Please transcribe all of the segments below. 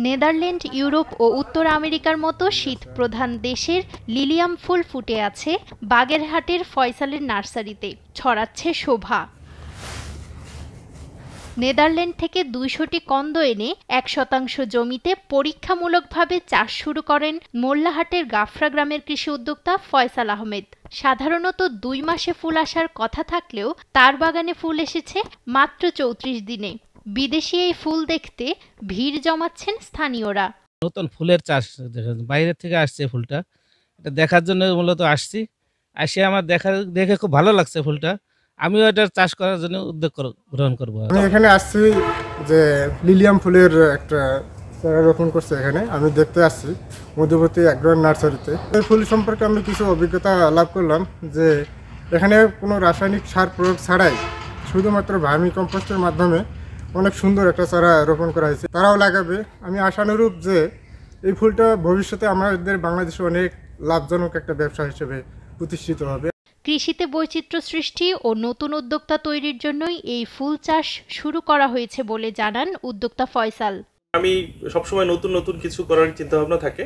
Netherland, Europe ও উত্তর আমেরিকার মতো শীত প্রধান দেশের লিলিয়াম ফুল ফুটে আছে বাগেরহাটের ফয়সালের নার্সারিতে, ছড়াচ্ছে শোভা। নেদারল্যান্ড থেকে ২০০টি কন্দ এনে ১% জমিতে পরীক্ষামূলকভাবে চাষ শুরু করেন মোল্লাহাটের গাফরা গ্রামের কৃষি উদ্যোক্তা ফয়সাল আহমেদ। সাধারণত ২ মাসে ফুল আসার কথা থাকলেও তার বাগানে ফুল এসেছে মাত্র ৩৪ দিনে। বিদেশি এই ফুল দেখতে ভিড় জমাচ্ছেন স্থানীয়রা। নতুন ফুলের চাষ বাইরে থেকে আসছে ফুলটা, এটা দেখার জন্য মূলত আসছি। আসে আমার দেখে খুব ভালো লাগছে ফুলটা। আমিও এটা চাষ করার জন্য উদ্যোগ গ্রহণ করব। আমি এখানে আসছি যে লিলিয়াম ফুলের একটা চারা রোপণ করছে এখানে, আমি দেখতে আসছি মধ্যবর্তী একগ্রাম নার্সারিতে। এই ফুল সম্পর্কে আমি কিছু অভিজ্ঞতা লাভ করলাম যে এখানে কোনো রাসায়নিক সার প্রয়োগ ছাড়াই শুধুমাত্র ভার্মি কম্পোস্টের মাধ্যমে অনেক সুন্দর একটা চারা রোপণ করা হয়েছে। তারাও লাগাবে। আমি আশানুরূপ যে এই ফুলটা ভবিষ্যতে আমাদের বাংলাদেশে অনেক লাভজনক একটা ব্যবসা হিসেবে প্রতিষ্ঠিত হবে। কৃষিতে বৈচিত্র্য সৃষ্টি ও নতুন উদ্যোক্তা তৈরির জন্যই এই ফুল চাষ শুরু করা হয়েছে বলে জানান উদ্যোক্তা ফয়সাল। আমি সবসময় নতুন নতুন কিছু করার চিন্তা ভাবনা থাকে,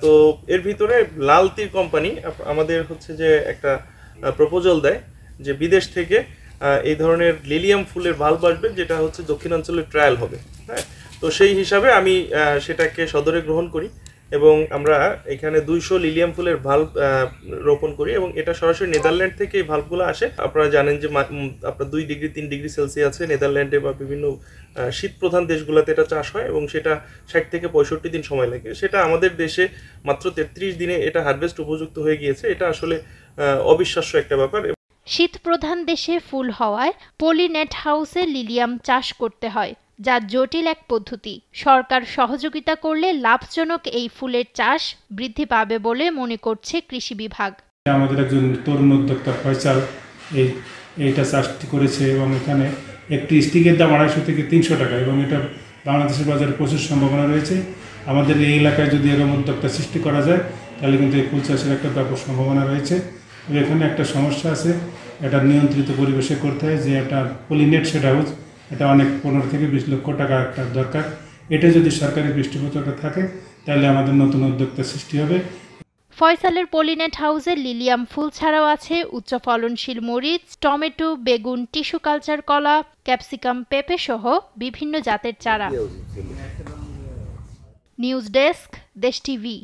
তো এর ভিতরে লাল তীর কোম্পানি আমাদের হচ্ছে যে একটা প্রপোজাল দেয় যে বিদেশ থেকে এই ধরনের লিলিয়াম ফুলের বাল্ব আসবে, যেটা হচ্ছে দক্ষিণাঞ্চলের ট্রায়াল হবে। হ্যাঁ, তো সেই হিসাবে আমি সেটাকে সদরে গ্রহণ করি এবং আমরা এখানে 200 লিলিয়াম ফুলের ভাল্ব রোপণ করি এবং এটা সরাসরি নেদারল্যান্ড থেকে এই ভাল্বগুলো আসে। আপনারা জানেন যে আপনার 2 ডিগ্রি 3 ডিগ্রি সেলসিয়াসে নেদারল্যান্ডে বা বিভিন্ন শীত প্রধান দেশগুলোতে এটা চাষ হয় এবং সেটা 60 থেকে 65 দিন সময় লাগে। সেটা আমাদের দেশে মাত্র 33 দিনে এটা হারভেস্ট উপযুক্ত হয়ে গিয়েছে। এটা আসলে অবিশ্বাস্য একটা ব্যাপার। শীত প্রধান দেশে ফুল হওয়ায় পলিনেট হাউসে লিলিয়াম চাষ করতে হয়, যা জটিল এক পদ্ধতি। সরকার সহযোগিতা করলে লাভজনক এই ফুলের চাষ বৃদ্ধি পাবে বলে মনে করছে কৃষি বিভাগ। আমাদের একজন তরুণ উদ্যোক্তা ফয়সাল এইটা চাষটি করেছে এবং এখানে একটি স্টিকের দাম 250 থেকে 300 টাকা এবং এটা বাংলাদেশের বাজারে প্রচুর সম্ভাবনা রয়েছে। আমাদের এই এলাকায় যদি এরকম উদ্যোক্তা সৃষ্টি করা যায় তাহলে কিন্তু এই ফুল চাষের একটা ব্যাপক সম্ভাবনা রয়েছে। এখানে একটা সমস্যা আছে, এটা নিয়ন্ত্রিত পরিবেশে করতে হয়, যে একটা পলিনেট শেড হাউস, এটা অনেক 15 থেকে 20 লক্ষ টাকা একটা দরকার। এটা যদি সরকারি পৃষ্ঠপোষকতা থাকে তাহলে আমাদের নতুন উদ্যোক্তা সৃষ্টি হবে। ফয়সালের পলিনেট হাউসে লিলিয়াম ফুল ছাড়াও আছে উচ্চ ফলনশীল মরিচ, টমেটো, বেগুন, টিস্যু কালচার কলা, ক্যাপসিকাম, পেঁপে সহ বিভিন্ন জাতের চারা। নিউজ ডেস্ক, দেশ টিভি।